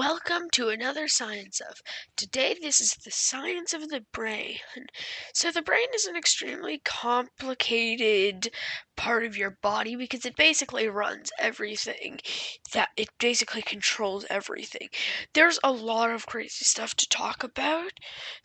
welcome to another Science of. Today, this is the science of the brain. So, the brain is an extremely complicated part of your body because it basically runs everything. It basically controls everything. There's a lot of crazy stuff to talk about.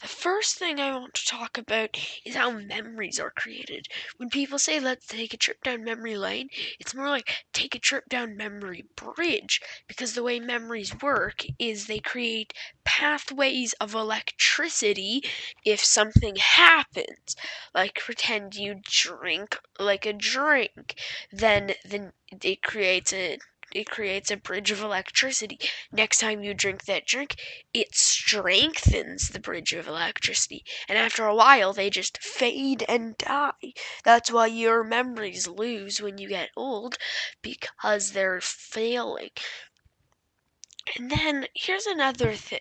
The first thing I want to talk about is how memories are created. When people say, let's take a trip down memory lane, it's more like take a trip down memory bridge, because the way memories work is they create pathways of electricity if something happens. Like pretend you drink like a drink, then it creates a bridge of electricity. Next time you drink that drink, it strengthens the bridge of electricity. And after a while, they just fade and die. That's why your memories lose when you get old, because they're failing. And then here's another thing,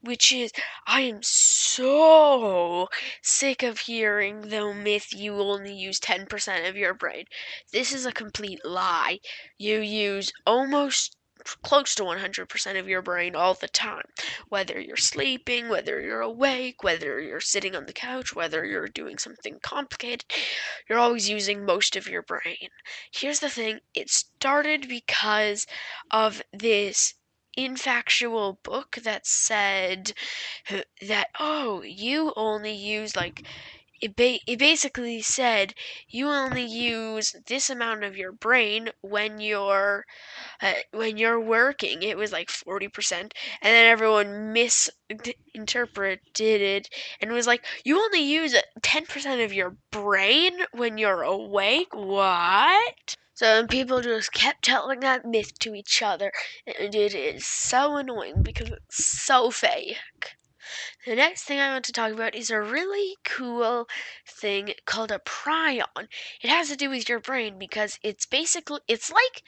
which is I am so sick of hearing the myth you only use 10% of your brain. This is a complete lie. You use almost close to 100% of your brain all the time. Whether you're sleeping, whether you're awake, whether you're sitting on the couch, whether you're doing something complicated, you're always using most of your brain. Here's the thing, it started because of this infactual book that said that, oh, you only use it basically said you only use this amount of your brain when you're working. It was like 40%, and then everyone misinterpreted it and was like, you only use 10% of your brain when you're awake. What? So people just kept telling that myth to each other, and it is so annoying because it's so fake. The next thing I want to talk about is a really cool thing called a prion. It has to do with your brain because it's like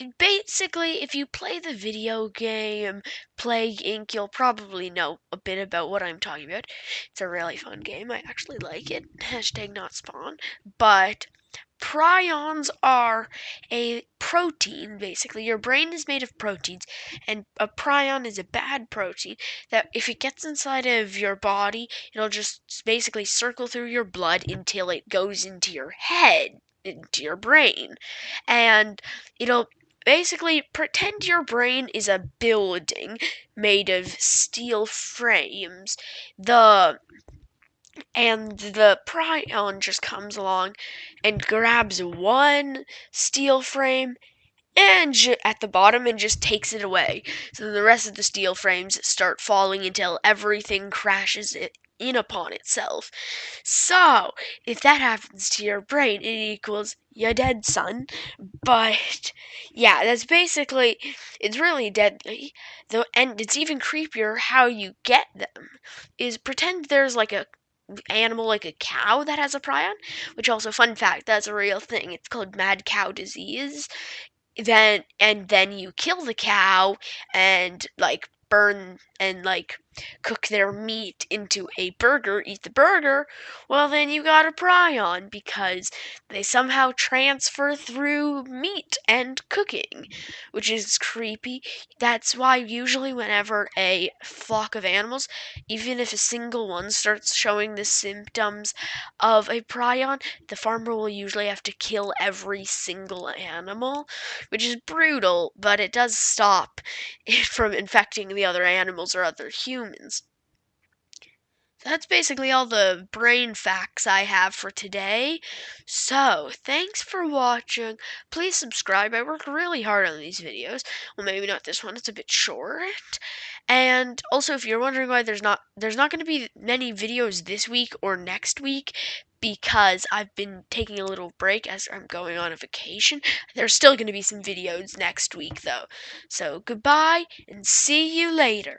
if you play the video game Plague Inc., you'll probably know a bit about what I'm talking about. It's a really fun game. I actually like it. Hashtag not spawn. But prions are a protein, basically. Your brain is made of proteins, and a prion is a bad protein that if it gets inside of your body, it'll just basically circle through your blood until it goes into your head, into your brain. And it'll basically pretend your brain is a building made of steel frames. The prion just comes along and grabs one steel frame and at the bottom and just takes it away. So the rest of the steel frames start falling until everything crashes in upon itself. So if that happens to your brain, it equals you're dead, son. But yeah, that's basically, it's really deadly. Though, and it's even creepier how you get them. Is pretend there's like a animal like a cow that has a prion, which also, fun fact, that's a real thing. It's called mad cow disease. Then you kill the cow and burn and cook their meat into a burger, eat the burger. Well, then you got a prion because they somehow transfer through meat and cooking, which is creepy. That's why usually whenever a flock of animals, even if a single one starts showing the symptoms of a prion, the farmer will usually have to kill every single animal, which is brutal, but it does stop it from infecting the other animals or other humans. That's basically all the brain facts I have for today. So, thanks for watching. Please subscribe. I work really hard on these videos. Well, maybe not this one. It's a bit short. And also, if you're wondering why there's not going to be many videos this week or next week, because I've been taking a little break as I'm going on a vacation. There's still going to be some videos next week, though. So, goodbye and see you later.